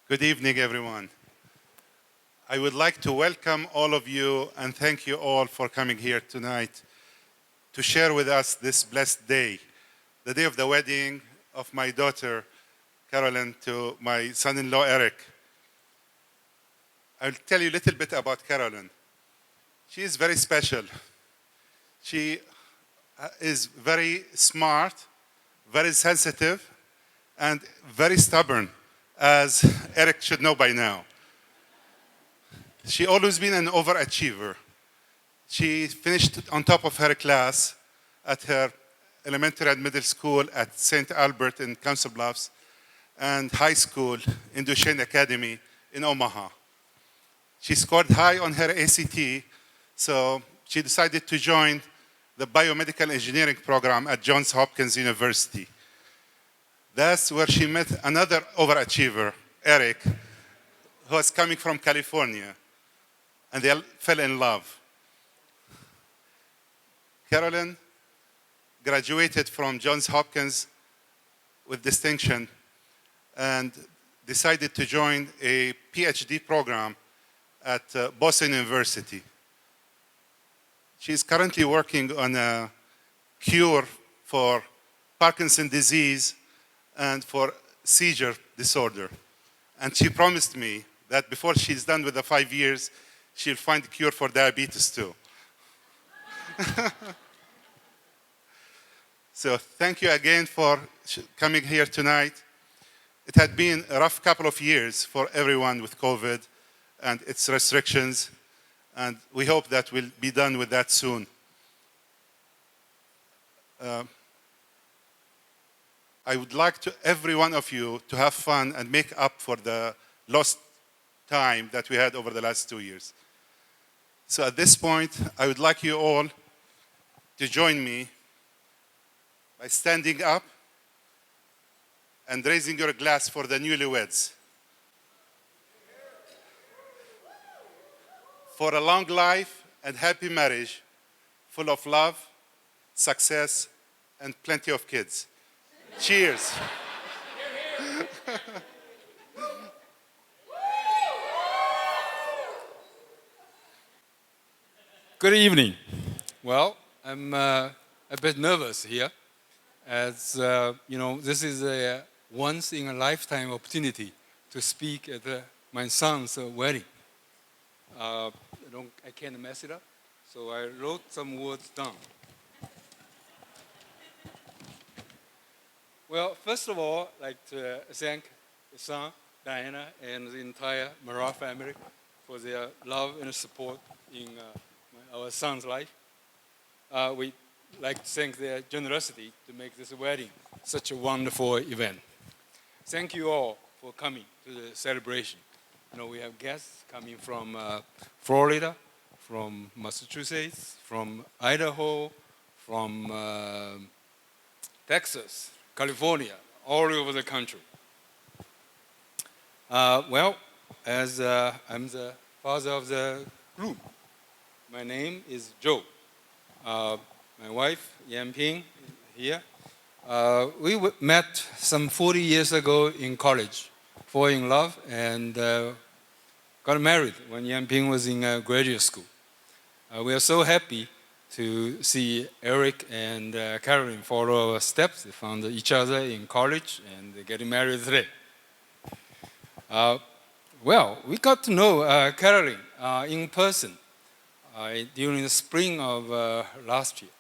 Good evening, everyone. I would like to welcome all of you and thank you all for coming here tonight to share with us this blessed day, the day of the wedding of my daughter, Carolyn, to my son-in-law, Eric. I'll tell you a little bit about Carolyn. She is very special. She is very smart, very sensitive, and very stubborn, as Eric should know by now. She always been an overachiever. She finished on top of her class at her elementary and middle school at St. Albert in Council Bluffs and high school in Duchesne Academy in Omaha. She scored high on her ACT, so she decided to join the biomedical engineering program at Johns Hopkins University. That's where she met another overachiever, Eric, who was coming from California, and they fell in love. Carolyn graduated from Johns Hopkins with distinction and decided to join a PhD program at Boston University. She's currently working on a cure for Parkinson's disease and for seizure disorder. And she promised me that before she's done with the 5 years, she'll find a cure for diabetes too. So thank you again for coming here tonight. It had been a rough couple of years for everyone with COVID and its restrictions, and we hope that we'll be done with that soon. I would like every one of you to have fun and make up for the lost time that we had over the last 2 years. So at this point, I would like you all to join me by standing up and raising your glass for the newlyweds. For a long life and happy marriage, full of love, success, and plenty of kids. Cheers. Good evening. Well, I'm a bit nervous here, as this is a once-in-a-lifetime opportunity to speak at my son's wedding. I can't mess it up, so I wrote some words down. Well, first of all, I'd like to thank the son, Diana, and the entire Marar family for their love and support in our son's life. We'd like to thank their generosity to make this wedding such a wonderful event. Thank you all for coming to the celebration. We have guests coming from Florida, from Massachusetts, from Idaho, from Texas, California, all over the country. As I'm the father of the group, my name is Joe. My wife, Yan Ping, is here. We met some 40 years ago in college, fell in love, and got married when Yan Ping was in graduate school. We are so happy to see Eric and Carolyn follow our steps. They found each other in college, and they're getting married today. We got to know Carolyn in person during the spring of last year.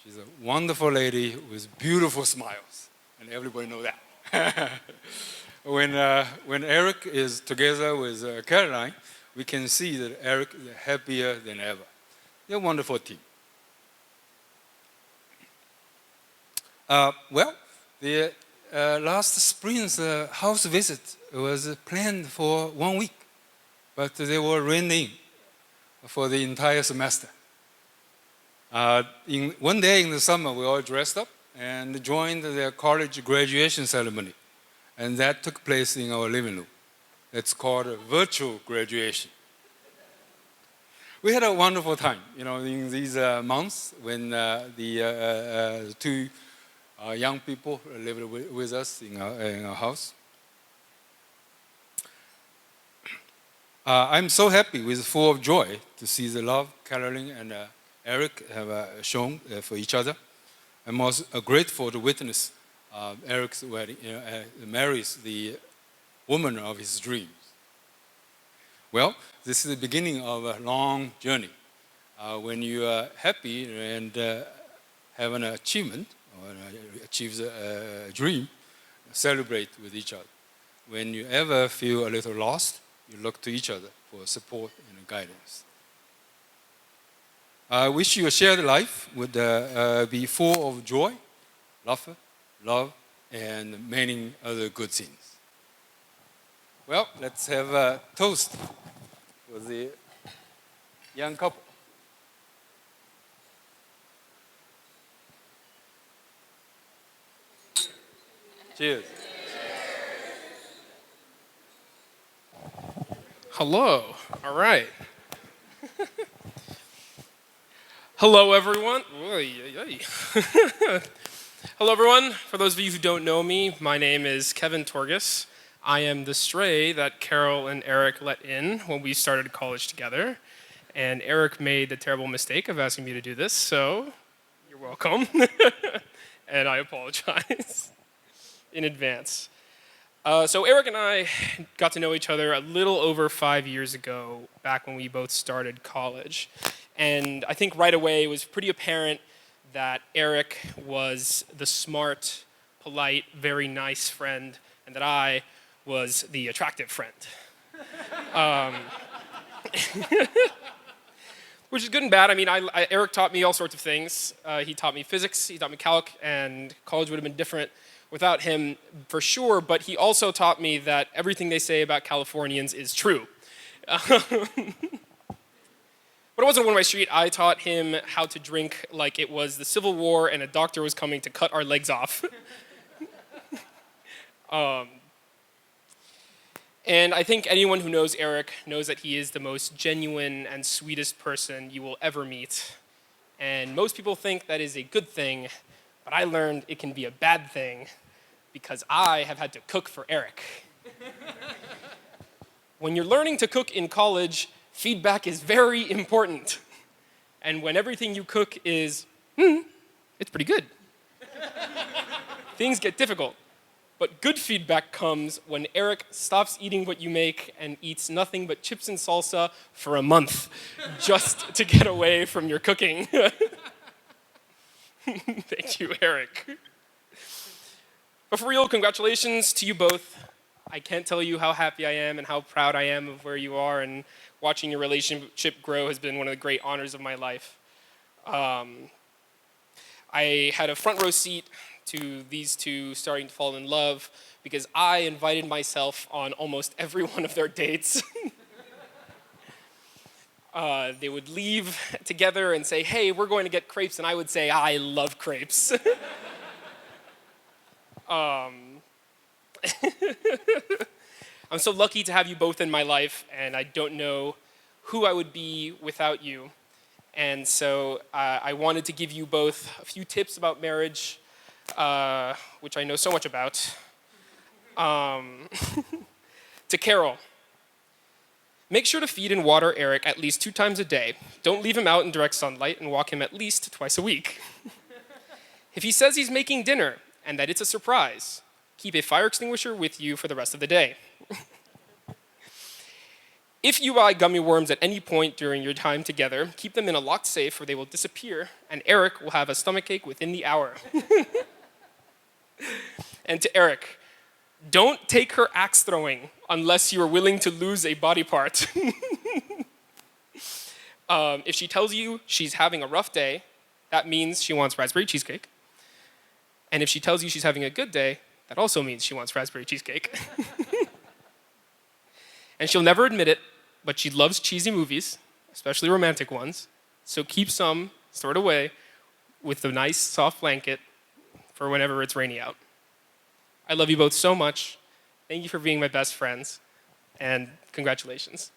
She's a wonderful lady with beautiful smiles, and everybody knows that. When Eric is together with Caroline, we can see that Eric is happier than ever. They're a wonderful team. The last spring's house visit was planned for 1 week, but they were raining for the entire semester. One day in the summer, we all dressed up and joined their college graduation ceremony, and that took place in our living room. It's called a virtual graduation. We had a wonderful time, in these months when the two young people lived with us in our house. I'm so happy with full of joy to see the love Carolyn and Eric have shown for each other. I'm also grateful to witness Eric's wedding, marries the woman of his dreams. Well, this is the beginning of a long journey. When you are happy and have an achievement or achieves a dream, celebrate with each other. When you ever feel a little lost, you look to each other for support and guidance. I wish your shared life would be full of joy, laughter, love, and many other good things. Well, let's have a toast for the young couple. Cheers. Hello. All right. Hello, everyone. Oy, oy, oy. Hello, everyone. For those of you who don't know me, my name is Kevin Torgus. I am the stray that Carol and Eric let in when we started college together. And Eric made the terrible mistake of asking me to do this, so you're welcome. And I apologize in advance. So Eric and I got to know each other a little over 5 years ago, back when we both started college. And I think right away it was pretty apparent that Eric was the smart, polite, very nice friend, and that I was the attractive friend. Which is good and bad. I mean, Eric taught me all sorts of things. He taught me physics, he taught me calc, and college would have been different without him for sure, but he also taught me that everything they say about Californians is true. But it wasn't one way street. I taught him how to drink like it was the Civil War and a doctor was coming to cut our legs off. And I think anyone who knows Eric knows that he is the most genuine and sweetest person you will ever meet. And most people think that is a good thing, but I learned it can be a bad thing because I have had to cook for Eric. When you're learning to cook in college, feedback is very important. And when everything you cook is, it's pretty good, things get difficult. But good feedback comes when Eric stops eating what you make and eats nothing but chips and salsa for a month, just to get away from your cooking. Thank you, Eric. But for real, congratulations to you both. I can't tell you how happy I am and how proud I am of where you are, and watching your relationship grow has been one of the great honors of my life. I had a front row seat to these two starting to fall in love because I invited myself on almost every one of their dates. They would leave together and say, hey, we're going to get crepes, and I would say, I love crepes. I'm so lucky to have you both in my life, and I don't know who I would be without you. And so I wanted to give you both a few tips about marriage, which I know so much about. To Carol, make sure to feed and water Eric at least 2 times a day. Don't leave him out in direct sunlight, and walk him at least twice a week. If he says he's making dinner and that it's a surprise, keep a fire extinguisher with you for the rest of the day. If you buy gummy worms at any point during your time together, keep them in a locked safe or they will disappear, and Eric will have a stomachache within the hour. And to Eric, don't take her axe throwing unless you are willing to lose a body part. If she tells you she's having a rough day, that means she wants raspberry cheesecake. And if she tells you she's having a good day, that also means she wants raspberry cheesecake. And she'll never admit it, but she loves cheesy movies, especially romantic ones. So keep some stored away with a nice soft blanket for whenever it's rainy out. I love you both so much. Thank you for being my best friends, and congratulations.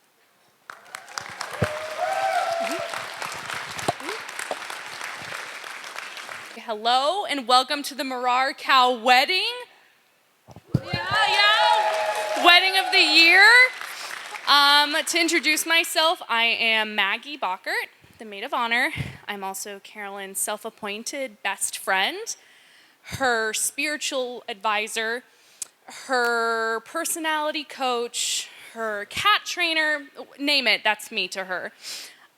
Hello and welcome to the Marar cow wedding. Yeah. Wedding of the year. To introduce myself, I am Maggie Bockert, the maid of honor. I'm also Carolyn's self-appointed best friend, her spiritual advisor, her personality coach, her cat trainer, name it, that's me to her.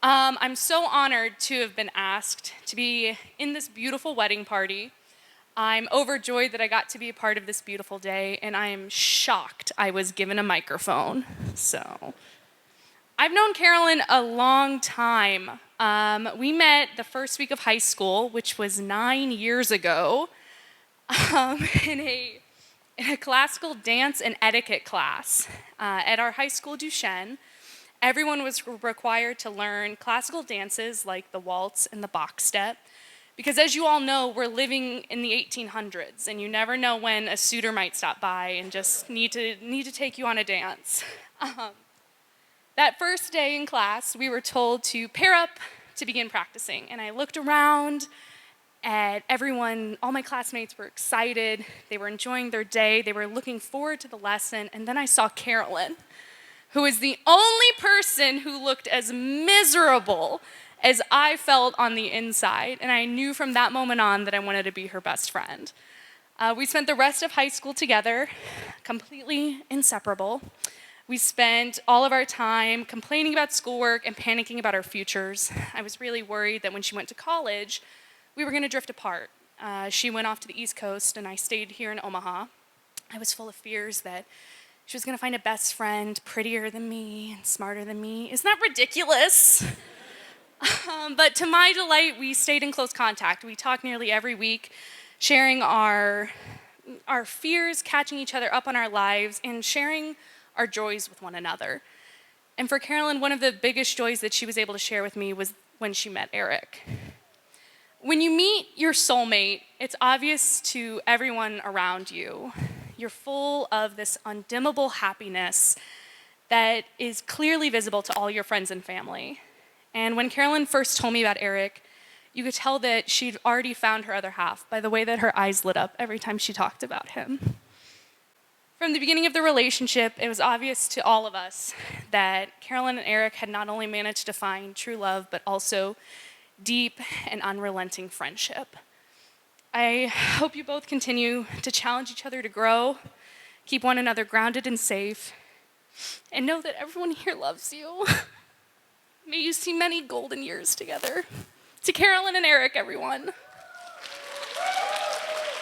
I'm so honored to have been asked to be in this beautiful wedding party. I'm overjoyed that I got to be a part of this beautiful day, and I am shocked I was given a microphone. So, I've known Carolyn a long time. We met the first week of high school, which was 9 years ago, in a classical dance and etiquette class at our high school, Duchesne. Everyone was required to learn classical dances like the waltz and the box step. Because as you all know, we're living in the 1800s, and you never know when a suitor might stop by and just need to take you on a dance. That first day in class, we were told to pair up to begin practicing, and I looked around at everyone. All my classmates were excited. They were enjoying their day. They were looking forward to the lesson, and then I saw Carolyn, who was the only person who looked as miserable as I felt on the inside, and I knew from that moment on that I wanted to be her best friend. We spent the rest of high school together, completely inseparable. We spent all of our time complaining about schoolwork and panicking about our futures. I was really worried that when she went to college, we were going to drift apart. She went off to the East Coast, and I stayed here in Omaha. I was full of fears that she was going to find a best friend prettier than me and smarter than me. Isn't that ridiculous? But to my delight, we stayed in close contact. We talked nearly every week, sharing our fears, catching each other up on our lives, and sharing our joys with one another. And for Carolyn, one of the biggest joys that she was able to share with me was when she met Eric. When you meet your soulmate, it's obvious to everyone around you. You're full of this undimmable happiness that is clearly visible to all your friends and family. And when Carolyn first told me about Eric, you could tell that she'd already found her other half by the way that her eyes lit up every time she talked about him. From the beginning of the relationship, it was obvious to all of us that Carolyn and Eric had not only managed to find true love, but also deep and unrelenting friendship. I hope you both continue to challenge each other to grow, keep one another grounded and safe, and know that everyone here loves you. May you see many golden years together. To Carolyn and Eric, everyone.